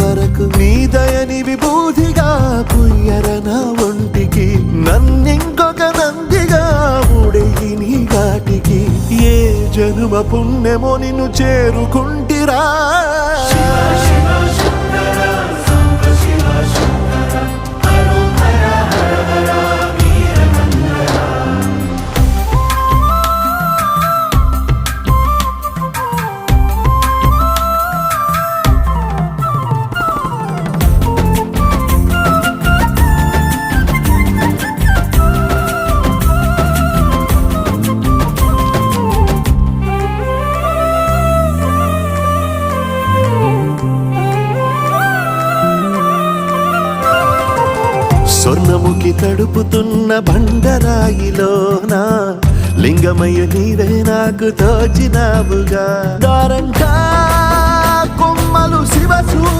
వరకు నీ దయని విభూతిగా పుయ్యరన ఒంటికి నన్నింకొక నందిగా ఊడేయి నీ ఘాటికి ఏ జనుమ పుణ్యమో నిన్ను చేరుకుంటిరా స్వర్ణముఖి తడుపుతున్న బండరాయిలోన లింగమయ్య నీవే నాకు తోచినావుగా దారంగా కొమ్మలు శివసూలు